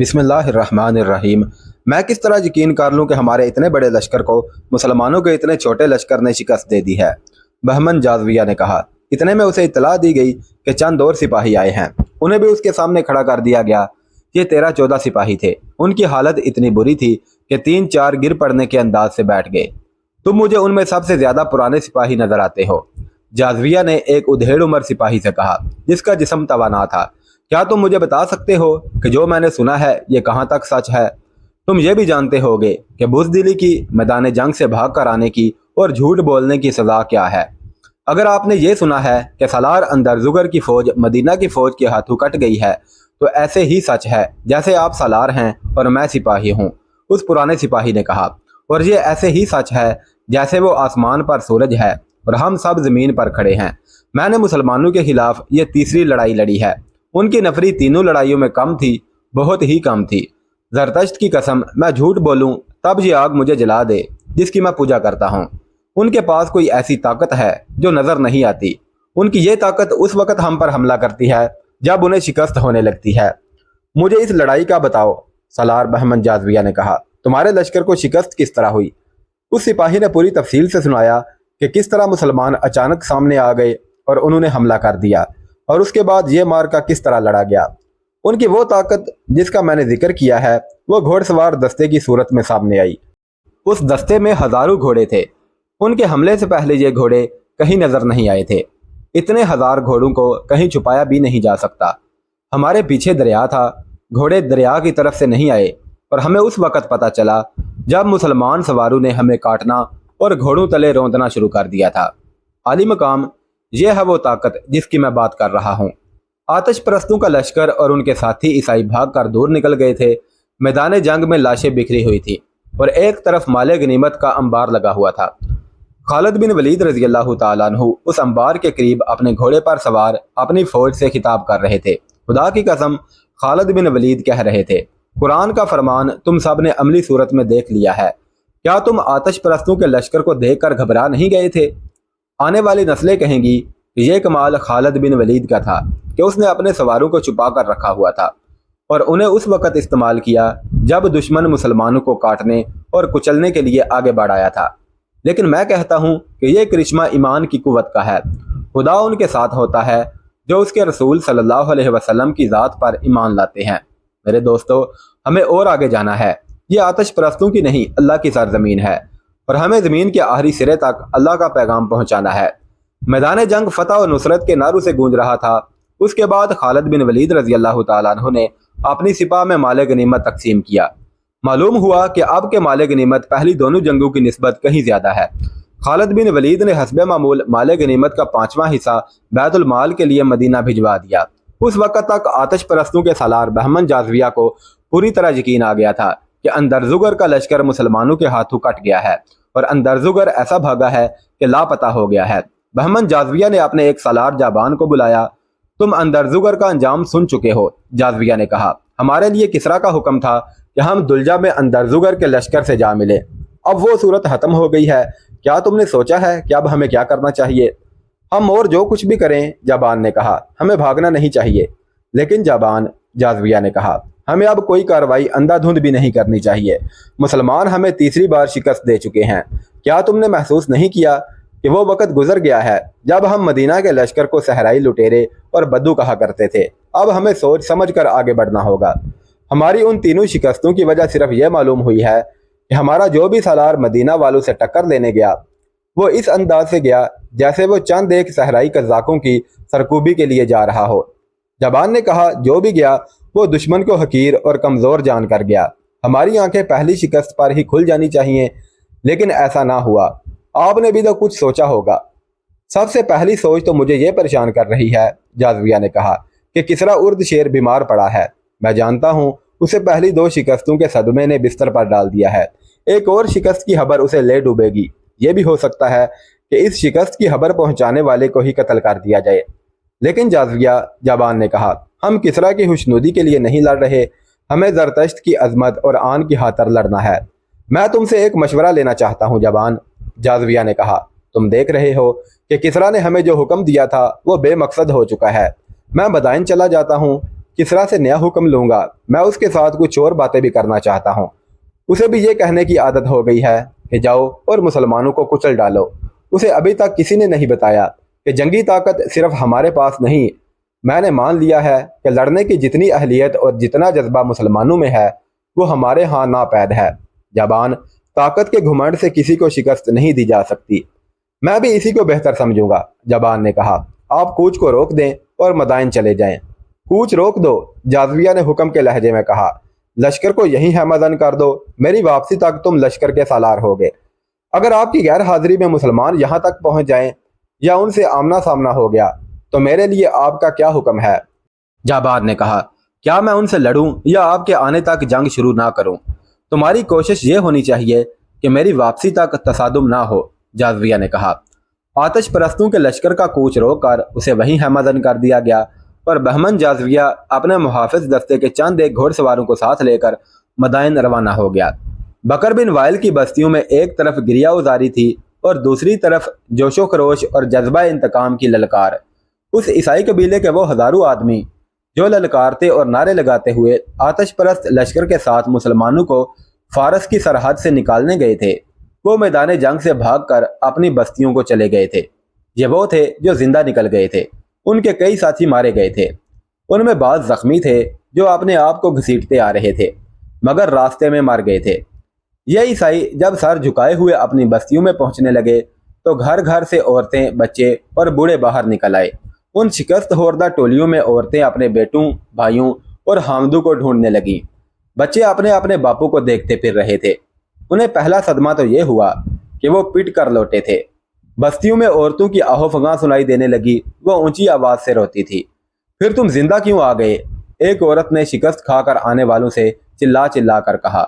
बिस्मिल्लाहिर्रहमानिर्रहीम। मैं किस तरह यकीन कर लूँ कि हमारे इतने बड़े लश्कर को मुसलमानों के इतने छोटे लश्कर ने शिकस्त दे दी है। बहमन जाज़विया ने कहा। इतने में उसे इत्तला दी गई कि चंद और सिपाही आए हैं। उन्हें भी उसके सामने खड़ा कर दिया गया। ये 13-14 सिपाही थे। उनकी हालत इतनी बुरी थी कि 3-4 गिर पड़ने के अंदाज से बैठ गए। तुम मुझे उनमें सबसे ज्यादा पुराने सिपाही नजर आते हो, जाज़विया ने एक उधेड़ उम्र सिपाही से कहा जिसका जिस्म तवाना था। क्या तुम मुझे बता सकते हो कि जो मैंने सुना है ये कहाँ तक सच है? तुम ये भी जानते होगे कि बुज़दिली की, मैदान जंग से भाग कर आने की और झूठ बोलने की सज़ा क्या है। अगर आपने ये सुना है कि सलार अंदरजुगर की फौज मदीना की फौज के हाथों कट गई है तो ऐसे ही सच है जैसे आप सलार हैं और मैं सिपाही हूँ, उस पुराने सिपाही ने कहा। और ये ऐसे ही सच है जैसे वो आसमान पर सूरज है और हम सब जमीन पर खड़े हैं। मैंने मुसलमानों के खिलाफ ये तीसरी लड़ाई लड़ी है। उनकी नफरी तीनों लड़ाइयों में कम थी, बहुत ही कम थी। जरतश्त की कसम, मैं झूठ बोलूं तब ये आग मुझे जला दे जिसकी मैं पूजा करता हूँ। उनके पास कोई ऐसी ताकत है जो नजर नहीं आती। उनकी ये ताकत उस वक्त हम पर हमला करती है जब उन्हें शिकस्त होने लगती है। मुझे इस लड़ाई का बताओ, सलार बहमन जाज़विया ने कहा। तुम्हारे लश्कर को शिकस्त किस तरह हुई? उस सिपाही ने पूरी तफसील से सुनाया कि किस तरह मुसलमान अचानक सामने आ गए और उन्होंने हमला कर दिया और उसके बाद ये मार्का किस तरह लड़ा गया। उनकी वो ताकत जिसका मैंने जिक्र किया है वो घोड़सवार दस्ते की सूरत में सामने आई। उस दस्ते में हजारों घोड़े थे। उनके हमले से पहले ये घोड़े कहीं नजर नहीं आए थे। इतने हजार घोड़ों को कहीं छुपाया भी नहीं जा सकता। हमारे पीछे दरिया था, घोड़े दरिया की तरफ से नहीं आए और हमें उस वक़्त पता चला जब मुसलमान सवारों ने हमें काटना और घोड़ों तले रौंदना शुरू कर दिया था। आली मकाम, यह है वो ताकत जिसकी मैं बात कर रहा हूँ। आतिश परस्तों का लश्कर और उनके साथी ईसाई भाग कर दूर निकल गए थे। मैदान जंग में लाशें बिखरी हुई थी और एक तरफ माले गनीमत का अंबार लगा हुआ था। खालिद बिन वलीद रज़ी अल्लाह तआला अन्हु उस अंबार के करीब अपने घोड़े पर सवार अपनी फौज से खिताब कर रहे थे। खुदा की कसम, खालिद बिन वलीद कह रहे थे, कुरान का फरमान तुम सब ने अमली सूरत में देख लिया है। क्या तुम आतिश परस्तों के लश्कर को देखकर घबरा नहीं गए थे? आने वाली नस्लें कहेंगी कि यह कमाल खालिद बिन वलीद का था कि उसने अपने सवारों को छुपा कर रखा हुआ था और उन्हें उस वक़्त इस्तेमाल किया जब दुश्मन मुसलमानों को काटने और कुचलने के लिए आगे बढ़ाया था। लेकिन मैं कहता हूँ कि यह करिश्मा ईमान की कुव्वत का है। खुदा उनके साथ होता है जो उसके रसूल सल्लल्लाहु अलैहि वसल्लम की ज़ात पर ईमान लाते हैं। मेरे दोस्तों, हमें और आगे जाना है। ये आतिश परस्तों की नहीं, अल्लाह की सरजमीन है और हमें ज़मीन के आखिरी सिरे तक अल्लाह का पैगाम पहुँचाना है। मैदान जंग फतह और नुसरत के नारों से गूंज रहा था। उसके बाद खालिद बिन वलीद रज़ी अल्लाह तआला अन्हु ने अपनी सिपाह में माले गनीमत तकसीम किया। मालूम हुआ कि अब के माले गनीमत पहली दोनों जंगों की निस्बत कहीं ज्यादा है। खालिद बिन वलीद ने हस्बे मामूल माले गनीमत का 5वां हिस्सा बैतुल माल के लिए मदीना भिजवा दिया। उस वक़्त तक आतिश परस्तों के सालार बहमन जाज़विया को पूरी तरह यकीन आ गया था कि अंदरजुगर का लश्कर मुसलमानों के हाथों कट गया है और अंदरजुगर ऐसा भागा है कि लापता हो गया है। बहमन जाज़विया ने अपने एक सालार जाबान को बुलाया। तुम अंदरजुगर का अंजाम सुन चुके हो, जाज़विया ने कहा। हमारे लिए किसरा का हुक्म था कि हम दुलजा में अंदरजुगर के लश्कर से जा मिले। अब वो सूरत खत्म हो गई है। क्या तुमने सोचा है कि अब हमें क्या करना चाहिए? हम और जो कुछ भी करें, जाबान ने कहा, हमें भागना नहीं चाहिए। लेकिन जाबान, जाज़विया ने कहा, हमें अब कोई कार्रवाई अंधाधुंध भी नहीं करनी चाहिए। मुसलमान हमें तीसरी बार शिकस्त दे चुके हैं। क्या तुमने महसूस नहीं किया कि वो वक़्त गुजर गया है जब हम मदीना के लश्कर को सहराई लुटेरे और बद्दू कहा करते थे? अब हमें सोच समझ कर आगे बढ़ना होगा। हमारी उन तीनों शिकस्तों की वजह सिर्फ यह मालूम हुई है कि हमारा जो भी सालार मदीना वालों से टक्कर लेने गया वो इस अंदाज से गया जैसे वो चंद एक सहराई कज़ाकों की सरकूबी के लिए जा रहा हो। जबान ने कहा, जो भी गया वो दुश्मन को हकीर और कमज़ोर जान कर गया। हमारी आंखें पहली शिकस्त पर ही खुल जानी चाहिए, लेकिन ऐसा ना हुआ। आपने भी तो कुछ सोचा होगा। सबसे पहली सोच तो मुझे ये परेशान कर रही है, जाज़विया ने कहा, कि किसरा उर्द शेर बीमार पड़ा है। मैं जानता हूँ उसे पहली 2 शिकस्तों के सदमे ने बिस्तर पर डाल दिया है। एक और शिकस्त की खबर उसे ले डूबेगी। ये भी हो सकता है कि इस शिकस्त की खबर पहुंचाने वाले को ही कत्ल कर दिया जाए। लेकिन जाज़विया, जाबान ने कहा, हम किसरा की खुशनुदी के लिए नहीं लड़ रहे, हमें जरतश्त की अजमत और आन की खातर लड़ना है। मैं तुमसे एक मशवरा लेना चाहता हूँ जाबान, जाज़विया ने कहा। तुम देख रहे हो कि किसरा ने हमें जो हुक्म दिया था वो बेमकसद हो चुका है। मैं बदाइन चला जाता हूँ। किसरा से नया हुक्म लूंगा, मैं उसके साथ कुछ और बातें भी करना चाहता हूँ। उसे भी ये कहने की आदत हो गई है कि जाओ और मुसलमानों को कुचल डालो। उसे अभी तक किसी ने नहीं बताया कि जंगी ताकत सिर्फ हमारे पास नहीं, मैंने मान लिया है कि लड़ने की जितनी अहलियत और जितना जज्बा मुसलमानों में है वो हमारे यहाँ नापैद है। जबान ताकत के घुमंड से किसी को शिकस्त नहीं दी जा सकती। मैं भी इसी को बेहतर समझूंगा, जबान ने कहा। आप कूच को रोक दें और मदाइन चले जाएं। कूच रोक दो, जाज़विया ने हुक्म के लहजे में कहा। लश्कर को यहीं हमदन कर दो, मेरी वापसी तक तुम लश्कर के सालार होगे। अगर आपकी गैर हाजिरी में मुसलमान यहाँ तक पहुँच जाएं या उनसे आमना सामना हो गया तो मेरे लिए आपका क्या हुक्म है? जाबाद ने कहा, क्या मैं उनसे लड़ूं या आपके आने तक जंग शुरू ना करूं? तुम्हारी कोशिश ये होनी चाहिए कि मेरी वापसी तक तसादुम ना हो, जाज़विया ने कहा। आतिश परस्तों के लश्कर का कूच रोककर उसे वहीं हमदन कर दिया गया और बहमन जाज़विया अपने मुहाफिज दस्ते के चंद एक घोड़सवारों को साथ लेकर मदाइन रवाना हो गया। बकर बिन वाइल की बस्तियों में एक तरफ गिरिया उजारी थी और दूसरी तरफ जोशो खरोश और जज्बा इंतकाम की ललकार। उस ईसाई कबीले के वो हजारों आदमी जो ललकारते और नारे लगाते हुए आतिश परस्त लश्कर के साथ मुसलमानों को फारस की सरहद से निकालने गए थे, वो मैदान जंग से भागकर अपनी बस्तियों को चले गए थे। ये वो थे जो जिंदा निकल गए थे। उनके कई साथी मारे गए थे। उनमें बाज जख्मी थे जो अपने आप को घसीटते आ रहे थे मगर रास्ते में मर गए थे। ये ईसाई जब सर झुकाए हुए अपनी बस्तियों में पहुंचने लगे तो घर घर से औरतें, बच्चे और बूढ़े बाहर निकल आए। उन शिकस्त होरदा टोलियों में औरतें अपने बेटों, भाइयों और हामदों को ढूंढने लगी। बच्चे अपने अपने बापू को देखते फिर रहे थे। उन्हें पहला सदमा तो ये हुआ कि वो पिट कर लौटे थे। बस्तियों में औरतों की आहो-फगां सुनाई देने लगी। वो ऊंची आवाज से रोती थी। फिर तुम जिंदा क्यों आ गए? एक औरत ने शिकस्त खाकर आने वालों से चिल्ला चिल्ला कर कहा।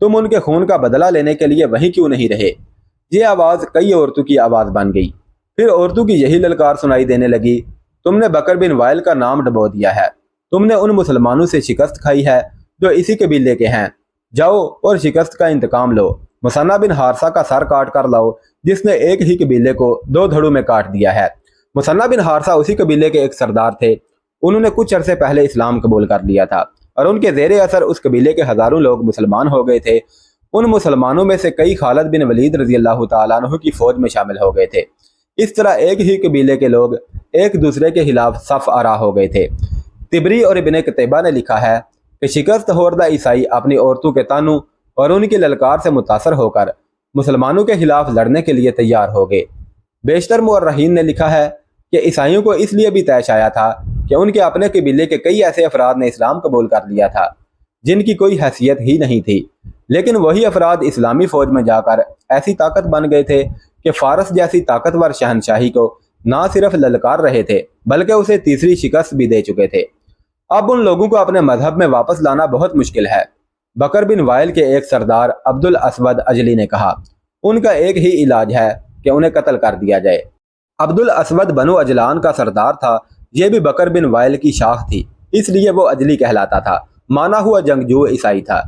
तुम उनके खून का बदला लेने के लिए वहीं क्यों नहीं रहे? ये आवाज कई औरतों की आवाज बन गई। फिर औरतों की यही ललकार सुनाई देने लगी, तुमने बकर बिन वाइल का नाम डबो दिया है। तुमने उन मुसलमानों से शिकस्त खाई है जो इसी कबीले के हैं। जाओ और शिकस्त का इंतकाम लो। मुसन्ना बिन हारसा का सर काट कर लाओ जिसने एक ही कबीले को दो धड़ों में काट दिया है। मुसन्ना बिन हारसा उसी कबीले के एक सरदार थे। उन्होंने कुछ अरसे पहले इस्लाम कबूल कर लिया था और उनके जेरे असर उस कबीले के हजारों लोग मुसलमान हो गए थे। उन मुसलमानों में से कई खालिद बिन वलीद रजी अल्लाह तआला अन्हु की फौज में शामिल हो गए थे। इस तरह एक ही कबीले के लोग एक दूसरे के खिलाफ सफ आरा हो गए थे। तिबरी और इब्ने कतैबा ने लिखा है कि शिकस्त होरदा ईसाई अपनी औरतों के तानू और उनकी ललकार से मुतासर होकर मुसलमानों के खिलाफ लड़ने के लिए तैयार हो गए। बेशतर मुअर्रखीन ने लिखा है कि ईसाइयों को इसलिए भी तैश आया था कि उनके अपने कबीले के कई ऐसे अफराद ने इस्लाम कबूल कर लिया था जिनकी कोई हैसियत ही नहीं थी, लेकिन वही अफराद इस्लामी फौज में जाकर ऐसी ताकत बन गए थे कि फारस जैसी ताकतवर शहनशाही को ना सिर्फ ललकार रहे थे बल्कि उसे तीसरी शिकस्त भी दे चुके थे। अब उन लोगों को अपने मजहब में वापस लाना बहुत मुश्किल है। बकर बिन वाइल के एक सरदार अब्दुल असवद अजली ने कहा, उनका एक ही इलाज है कि उन्हें कत्ल कर दिया जाए। अब्दुल असवद बनु अजलान का सरदार था। यह भी बकर बिन वाइल की शाख थी, इसलिए वो अजली कहलाता था। माना हुआ जंगजू ईसाई था।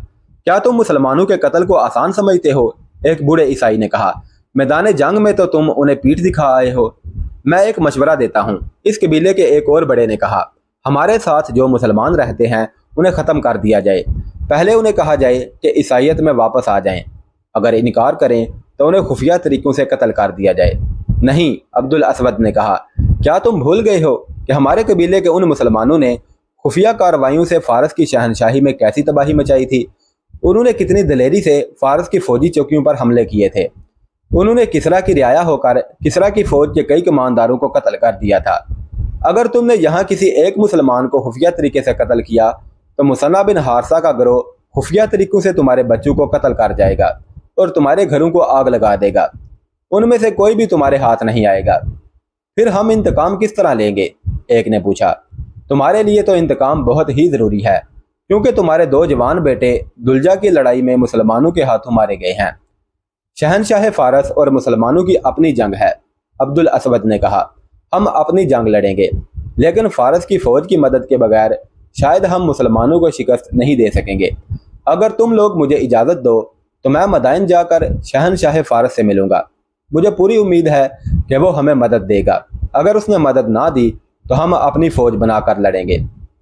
क्या तुम मुसलमानों के कत्ल को आसान समझते हो? एक बूढ़े ईसाई ने कहा। मैदान जंग में तो तुम उन्हें पीठ दिखा आए हो। मैं एक मशवरा देता हूँ, इस कबीले के एक और बड़े ने कहा। हमारे साथ जो मुसलमान रहते हैं उन्हें ख़त्म कर दिया जाए। पहले उन्हें कहा जाए कि ईसाइयत में वापस आ जाएं। अगर इनकार करें तो उन्हें खुफिया तरीकों से कत्ल कर दिया जाए। नहीं, अब्दुल असवद ने कहा, क्या तुम भूल गए हो कि हमारे कबीले के उन मुसलमानों ने खुफिया कार्रवाइयों से फारस की शहनशाही में कैसी तबाही मचाई थी? उन्होंने कितनी दलेरी से फारस की फौजी चौकियों पर हमले किए थे। उन्होंने किसरा की रियाया होकर किसरा की फौज के कई कमानदारों को कत्ल कर दिया था। अगर तुमने यहाँ किसी एक मुसलमान को खुफिया तरीके से कत्ल किया तो मुसन्ना बिन हारसा का गिरोह खुफिया तरीकों से तुम्हारे बच्चों को कत्ल कर जाएगा और तुम्हारे घरों को आग लगा देगा। उनमें से कोई भी तुम्हारे हाथ नहीं आएगा। फिर हम इंतकाम किस तरह लेंगे? एक ने पूछा। तुम्हारे लिए तो इंतकाम बहुत ही जरूरी है, क्योंकि तुम्हारे दो जवान बेटे दुलजा की लड़ाई में मुसलमानों के हाथों मारे गए हैं। शहनशाह फारस और मुसलमानों की अपनी जंग है। अब्दुल असवद ने कहा, हम अपनी जंग लड़ेंगे, लेकिन फारस की फौज की मदद के बगैर शायद हम मुसलमानों को शिकस्त नहीं दे सकेंगे। अगर तुम लोग मुझे इजाज़त दो तो मैं मदाइन जाकर शहनशाह फारस से मिलूंगा। मुझे पूरी उम्मीद है कि वो हमें मदद देगा। अगर उसने मदद ना दी तो हम अपनी फौज बनाकर लड़ेंगे।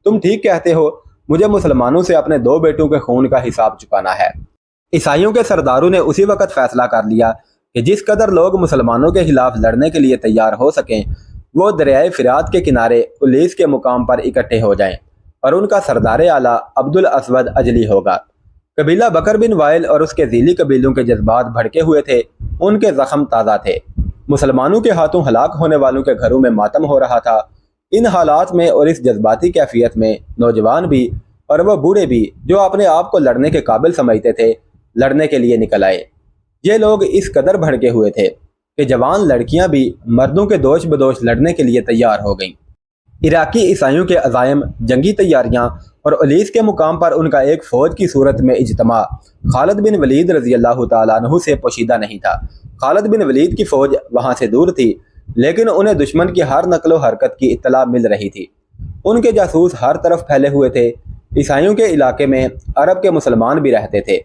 تم ٹھیک کہتے ہو، مجھے مسلمانوں سے اپنے 2 بیٹوں کے خون کا حساب چکانا ہے۔ عیسائیوں کے سرداروں نے اسی وقت فیصلہ کر لیا کہ جس قدر لوگ مسلمانوں کے خلاف لڑنے کے لیے تیار ہو سکیں، وہ دریائے فرات کے کنارے الیس کے مقام پر اکٹھے ہو جائیں اور ان کا سردار اعلیٰ عبد الاسود اجلی ہوگا۔ قبیلہ بکر بن وائل اور اس کے ذیلی قبیلوں کے جذبات بھڑکے ہوئے تھے، ان کے زخم تازہ تھے۔ مسلمانوں کے ہاتھوں ہلاک ہونے والوں کے گھروں میں ماتم ہو رہا تھا۔ ان حالات میں اور اس جذباتی کیفیت میں نوجوان بھی اور وہ بوڑھے بھی جو اپنے آپ کو لڑنے کے قابل سمجھتے تھے، لڑنے کے لیے نکل آئے۔ یہ لوگ اس قدر بھڑکے ہوئے تھے کہ جوان لڑکیاں بھی مردوں کے دوش بدوش لڑنے کے لیے تیار ہو گئیں۔ عراقی عیسائیوں کے عزائم، جنگی تیاریاں اور الیس کے مقام پر ان کا ایک فوج کی صورت میں اجتماع خالد بن ولید رضی اللہ تعالیٰ عنہ سے پوشیدہ نہیں تھا۔ خالد بن ولید کی فوج وہاں سے دور تھی، لیکن انہیں دشمن کی ہر نقل و حرکت کی اطلاع مل رہی تھی۔ ان کے جاسوس ہر طرف پھیلے ہوئے تھے۔ عیسائیوں کے علاقے میں عرب کے مسلمان بھی رہتے تھے۔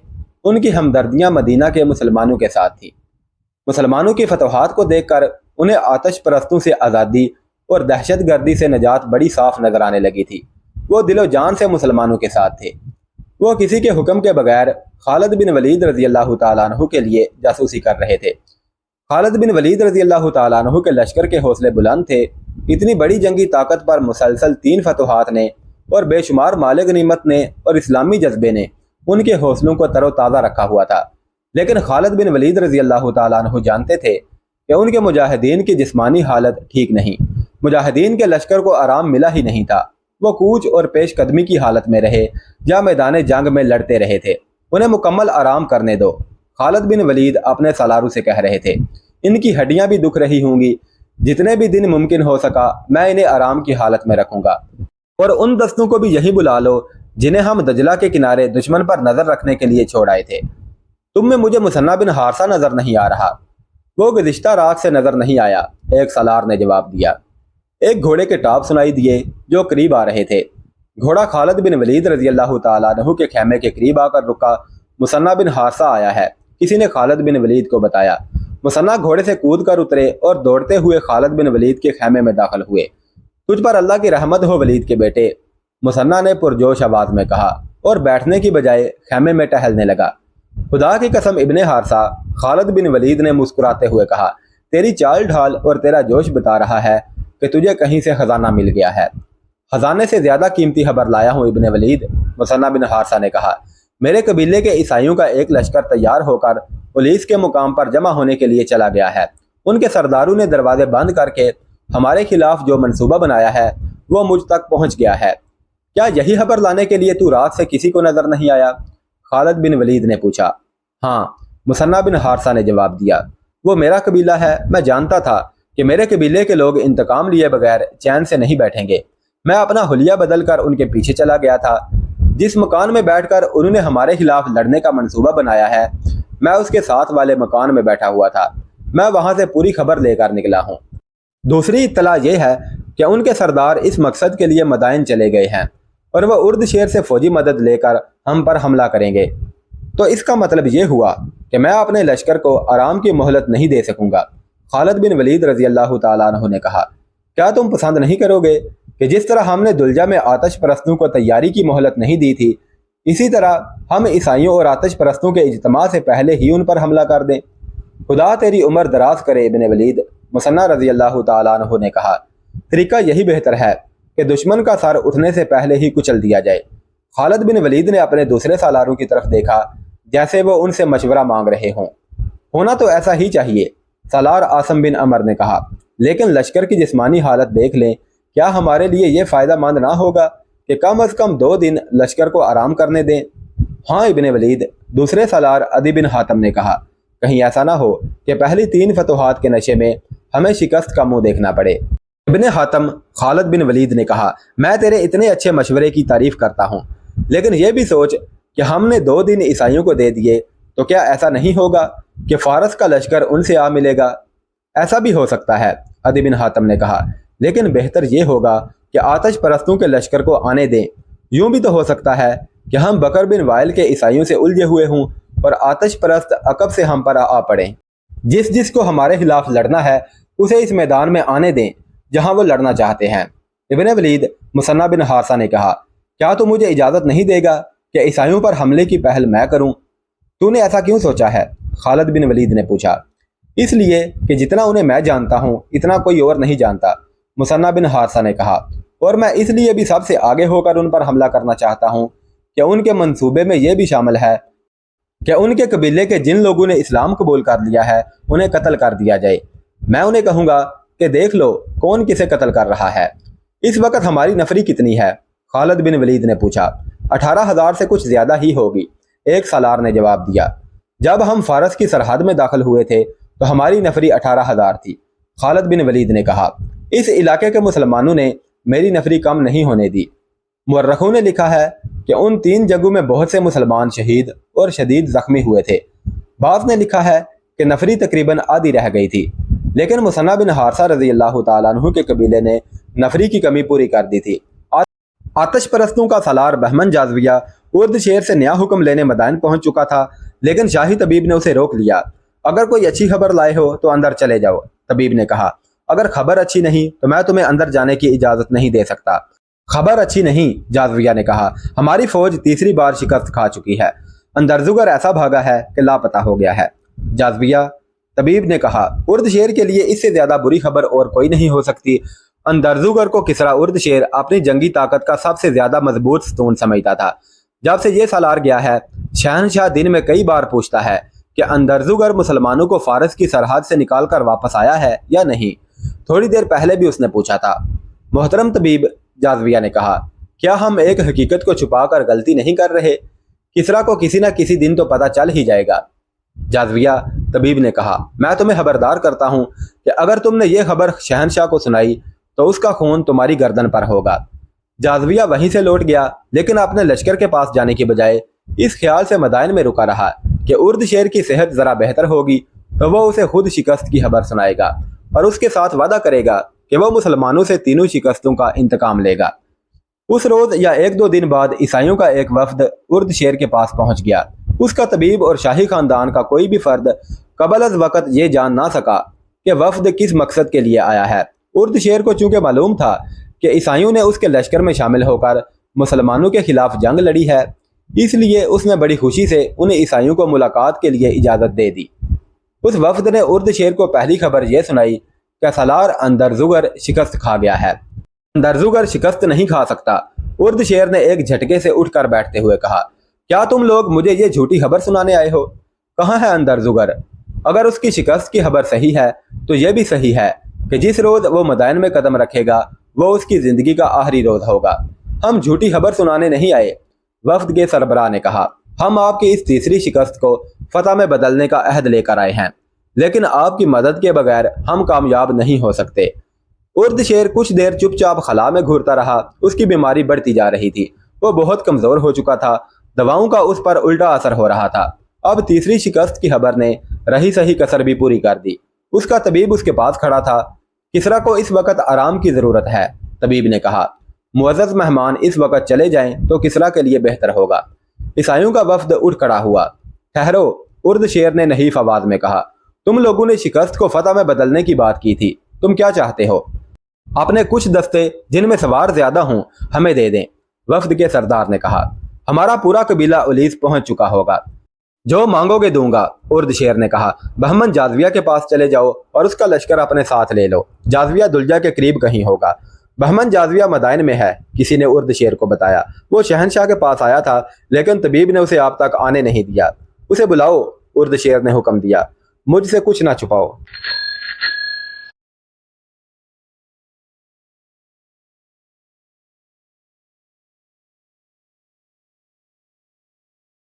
ان کی ہمدردیاں مدینہ کے مسلمانوں کے ساتھ تھیں۔ مسلمانوں کی فتوحات کو دیکھ کر انہیں آتش پرستوں سے آزادی اور دہشت گردی سے نجات بڑی صاف نظر آنے لگی تھی۔ وہ دل و جان سے مسلمانوں کے ساتھ تھے۔ وہ کسی کے حکم کے بغیر خالد بن ولید رضی اللہ تعالیٰ عنہ کے لیے جاسوسی کر رہے تھے۔ خالد بن ولید رضی اللہ تعالیٰ عنہ کے لشکر کے حوصلے بلند تھے۔ اتنی بڑی جنگی طاقت پر مسلسل 3 فتوحات نے اور بے شمار مال غنیمت نے اور اسلامی جذبے نے ان کے حوصلوں کو تر و تازہ رکھا ہوا تھا، لیکن خالد بن ولید رضی اللہ تعالیٰ عنہ جانتے تھے کہ ان کے مجاہدین کی جسمانی حالت ٹھیک نہیں۔ مجاہدین کے لشکر کو آرام ملا ہی نہیں تھا۔ وہ کوچ اور پیش قدمی کی حالت میں رہے یا میدان جنگ میں لڑتے رہے تھے۔ انہیں مکمل آرام کرنے دو، خالد بن ولید اپنے سالاروں سے کہہ رہے تھے۔ ان کی ہڈیاں بھی دکھ رہی ہوں گی، جتنے بھی دن ممکن ہو سکا میں انہیں آرام کی حالت میں رکھوں گا، اور ان دستوں کو بھی یہی بلا لو جنہیں ہم دجلہ کے کنارے دشمن پر نظر رکھنے کے لیے چھوڑ آئے تھے۔ تم میں مجھے مثنہ بن حارثہ نظر نہیں آ رہا۔ وہ گزشتہ رات سے نظر نہیں آیا، ایک سالار نے جواب دیا۔ ایک گھوڑے کے ٹاپ سنائی دیے جو قریب آ رہے تھے۔ گھوڑا خالد بن ولید رضی اللہ تعالیٰ عنہ کے خیمے کے قریب آ کر رکا۔ مثنہ بن حارثہ آیا ہے، کسی نے خالد بن ولید کو بتایا۔ مثنہ گھوڑے سے کود کر اترے اور دوڑتے ہوئے خالد بن ولید کے خیمے میں داخل ہوئے۔ تجھ پر اللہ کی رحمت ہو ولید کے بیٹے، مثنہ نے پرجوش آواز میں کہا، اور بیٹھنے کی بجائے خیمے میں ٹہلنے لگا۔ خدا کی قسم ابن حارثہ، خالد بن ولید نے مسکراتے ہوئے کہا، تیری چال ڈھال اور تیرا جوش بتا رہا ہے کہ تجھے کہیں سے خزانہ مل گیا ہے۔ خزانے سے زیادہ قیمتی خبر لایا ہوں ابن ولید، مثنہ بن حارثہ نے کہا۔ میرے قبیلے کے عیسائیوں کا ایک لشکر تیار ہو کر الیس کے مقام پر جمع ہونے کے لیے چلا گیا ہے۔ ان کے سرداروں نے دروازے بند کر کے ہمارے خلاف جو منصوبہ بنایا ہے وہ مجھ تک پہنچ گیا ہے۔ کیا یہی خبر لانے کے لیے تو رات سے کسی کو نظر نہیں آیا؟ خالد بن ولید نے پوچھا۔ ہاں، مثنہ بن حارثہ نے جواب دیا، وہ میرا قبیلہ ہے۔ میں جانتا تھا کہ میرے قبیلے کے لوگ انتقام لیے بغیر چین سے نہیں بیٹھیں گے۔ میں اپنا حلیہ بدل کر ان کے پیچھے چلا گیا تھا۔ جس مکان میں بیٹھ کر انہوں نے ہمارے خلاف لڑنے کا منصوبہ بنایا ہے، میں اس کے ساتھ والے مکان میں بیٹھا ہوا تھا۔ میں وہاں سے پوری خبر لے کر نکلا ہوں۔ دوسری اطلاع یہ ہے کہ ان کے سردار اس مقصد کے لیے مدائن چلے گئے ہیں اور وہ ارد شیر سے فوجی مدد لے کر ہم پر حملہ کریں گے۔ تو اس کا مطلب یہ ہوا کہ میں اپنے لشکر کو آرام کی مہلت نہیں دے سکوں گا۔ خالد بن ولید رضی اللہ تعالیٰ عنہ نے کہا، کیا تم پسند نہیں کرو گے کہ جس طرح ہم نے دلجہ میں آتش پرستوں کو تیاری کی مہلت نہیں دی تھی، اسی طرح ہم عیسائیوں اور آتش پرستوں کے اجتماع سے پہلے ہی ان پر حملہ کر دیں؟ خدا تیری عمر دراز کرے ابن ولید، مثنہ رضی اللہ تعالیٰ عنہ نے کہا۔ طریقہ یہی بہتر ہے کہ دشمن کا سر اٹھنے سے پہلے ہی کچل دیا جائے۔ خالد بن ولید نے اپنے دوسرے سالاروں کی طرف دیکھا جیسے وہ ان سے مشورہ مانگ رہے ہوں۔ ہونا تو ایسا ہی چاہیے، سالار عاصم بن عمر نے کہا، لیکن لشکر کی جسمانی حالت دیکھ لیں، کیا ہمارے لیے یہ فائدہ مند نہ ہوگا کہ کم از کم 2 دن لشکر کو آرام کرنے دیں؟ ہاں ابن ولید، دوسرے سالار عدی بن حاتم نے کہا، کہیں ایسا نہ ہو کہ پہلی 3 فتوحات کے نشے میں ہمیں شکست کا منہ دیکھنا پڑے۔ ابن حاتم، خالد بن ولید نے کہا، میں تیرے اتنے اچھے مشورے کی تعریف کرتا ہوں، لیکن یہ بھی سوچ کہ ہم نے 2 دن عیسائیوں کو دے دیے تو کیا ایسا نہیں ہوگا کہ فارس کا لشکر ان سے آ ملے گا؟ ایسا بھی ہو سکتا ہے، عدی بن حاتم نے کہا، لیکن بہتر یہ ہوگا کہ آتش پرستوں کے لشکر کو آنے دیں۔ یوں بھی تو ہو سکتا ہے کہ ہم بکر بن وائل کے عیسائیوں سے الجھے ہوئے ہوں اور آتش پرست عقب سے ہم پر آ پڑیں۔ جس کو ہمارے خلاف لڑنا ہے اسے اس میدان میں آنے دیں جہاں وہ لڑنا چاہتے ہیں۔ ابن ولید مسنہ بن حارثہ نے کہا، کیا تو مجھے اجازت نہیں دے گا کہ عیسائیوں پر حملے کی پہل میں کروں؟ تو نے ایسا کیوں سوچا ہے؟ خالد بن ولید نے پوچھا۔ اس لیے کہ جتنا انہیں میں جانتا ہوں اتنا کوئی اور نہیں جانتا، مسنہ بن حارثہ نے کہا، اور میں اس لیے بھی سب سے آگے ہو کر ان پر حملہ کرنا چاہتا ہوں کہ ان کے منصوبے میں یہ بھی شامل ہے کہ ان کے قبیلے کے جن لوگوں نے اسلام قبول کر لیا ہے انہیں قتل کر دیا جائے۔ میں انہیں کہوں گا کہ دیکھ لو کون کسے قتل کر رہا ہے۔ اس وقت ہماری نفری کتنی ہے؟ خالد بن ولید نے پوچھا۔ 18,000 سے کچھ زیادہ ہی ہوگی، ایک سالار نے جواب دیا۔ جب ہم فارس کی سرحد میں داخل ہوئے تھے تو ہماری نفری 18,000 تھی، خالد بن ولید نے کہا۔ اس علاقے کے مسلمانوں نے میری نفری کم نہیں ہونے دی۔ مورخوں نے لکھا ہے کہ ان 3 جنگوں میں بہت سے مسلمان شہید اور شدید زخمی ہوئے تھے۔ بعض نے لکھا ہے کہ نفری تقریباً آدھی رہ گئی تھی، لیکن مسنہ بن حارثہ رضی اللہ تعالیٰ عنہ کے قبیلے نے نفری کی کمی پوری کر دی تھی۔ آتش پرستوں کا سالار بہمن جاذبیہ ارد شیر سے نیا حکم لینے مدائن پہنچ چکا تھا، لیکن شاہی طبیب نے اسے روک لیا۔ اگر کوئی اچھی خبر لائے ہو تو اندر چلے جاؤ، طبیب نے کہا۔ اگر خبر اچھی نہیں تو میں تمہیں اندر جانے کی اجازت نہیں دے سکتا۔ خبر اچھی نہیں، جاذبیہ نے کہا، ہماری فوج تیسری بار شکست کھا چکی ہے۔ اندرزگر ایسا بھاگا ہے کہ لاپتہ ہو گیا ہے۔ جاذبیہ، طبیب نے کہا، ارد شیر کے لیے اس سے زیادہ بری خبر اور کوئی نہیں ہو سکتی۔ اندرزگر کو کسرا ارد شیر اپنی جنگی طاقت کا سب سے زیادہ مضبوط ستون سمجھتا تھا۔ جب سے یہ سالار گیا ہے، شہنشاہ دن میں کئی بار پوچھتا ہے کہ اندرزگر مسلمانوں کو فارس کی سرحد سے نکال کر واپس آیا ہے یا نہیں۔ تھوڑی دیر پہلے بھی اس نے پوچھا تھا۔ محترم طبیب، جاذبیہ نے کہا، کیا ہم ایک حقیقت کو چھپا کر غلطی نہیں کر رہے؟ کسرا کو کسی نہ کسی دن تو پتہ چل ہی جائے گا۔ جاذبیہ، طبیب نے کہا، میں تمہیں خبردار کرتا ہوں کہ اگر تم نے یہ خبر شہنشاہ کو سنائی تو اس کا خون تمہاری گردن پر ہوگا۔ جاذبیہ وہیں سے لوٹ گیا، لیکن اپنے لشکر کے پاس جانے کی بجائے اس خیال سے مدائن میں رکا رہا کہ ارد شیر کی صحت ذرا بہتر ہوگی تو وہ اسے خود شکست کی خبر سنائے گا اور اس کے ساتھ وعدہ کرے گا کہ وہ مسلمانوں سے تینوں شکستوں کا انتقام لے گا۔ اس روز یا 1-2 دن بعد عیسائیوں کا ایک وفد ارد شیر کے پاس پہنچ گیا۔ اس کا طبیب اور شاہی خاندان کا کوئی بھی فرد قبل از وقت یہ جان نہ سکا کہ وفد کس مقصد کے لیے آیا ہے۔ ارد شیر کو چونکہ معلوم تھا کہ عیسائیوں نے اس کے لشکر میں شامل ہو کر مسلمانوں کے خلاف جنگ لڑی ہے، اس لیے اس نے بڑی خوشی سے انہیں عیسائیوں کو ملاقات کے لیے اجازت دے دی۔ اس وفد نے ارد شیر کو پہلی خبر یہ سنائی کہ سالار اندرزگر شکست کھا گیا ہے۔ اندرزگر شکست نہیں کھا سکتا، ارد شیر نے ایک جھٹکے سے اٹھ کر بیٹھتے ہوئے کہا۔ کیا تم لوگ مجھے یہ جھوٹی خبر سنانے آئے ہو؟ کہاں ہے اندرزگر؟ اگر اس کی شکست کی خبر صحیح ہے تو یہ بھی صحیح ہے کہ جس روز وہ مدائن میں قدم رکھے گا وہ اس کی زندگی کا آخری روز ہوگا۔ ہم جھوٹی خبر سنانے نہیں آئے، وفد کے سربراہ نے کہا۔ ہم آپ کی اس تیسری شکست کو فتح میں بدلنے کا عہد لے کر آئے ہیں، لیکن آپ کی مدد کے بغیر ہم کامیاب نہیں ہو سکتے۔ ارد شیر کچھ دیر چپ چاپ خلا میں گھورتا رہا۔ اس کی بیماری بڑھتی جا رہی تھی، وہ بہت کمزور ہو چکا تھا، دواؤں کا اس پر الٹا اثر ہو رہا تھا۔ اب تیسری شکست کی خبر نے رہی سہی کسر بھی پوری کر دی۔ اس کا طبیب اس کے پاس کھڑا تھا۔ کسرا کو اس وقت آرام کی ضرورت ہے، طبیب نے کہا۔ معزز مہمان اس وقت چلے جائیں تو کسرا کے لیے بہتر ہوگا۔ عیسائیوں کا وفد اٹھ کھڑا ہوا۔ ٹھہرو، ارد شیر نے نحیف آواز میں کہا، تم لوگوں نے شکست کو فتح میں بدلنے کی بات کی تھی، تم کیا چاہتے ہو؟ اپنے کچھ دستے جن میں سوار زیادہ ہوں ہمیں دے دیں، وفد کے سردار نے کہا۔ ہمارا پورا قبیلہ الیس پہنچ چکا ہوگا، جو مانگو گے دوں گا، ارد شیر نے کہا۔ بہمن جاذبیہ کے پاس چلے جاؤ اور اس کا لشکر اپنے ساتھ لے لو، جاذبیہ دلجا کے قریب کہیں ہوگا۔ بہمن جاذبیہ مدائن میں ہے، کسی نے ارد شیر کو بتایا۔ وہ شہنشاہ کے پاس آیا تھا، لیکن طبیب نے اسے آپ تک آنے نہیں دیا۔ اسے بلاؤ، ارد شیر نے حکم دیا، مجھ سے کچھ نہ چھپاؤ۔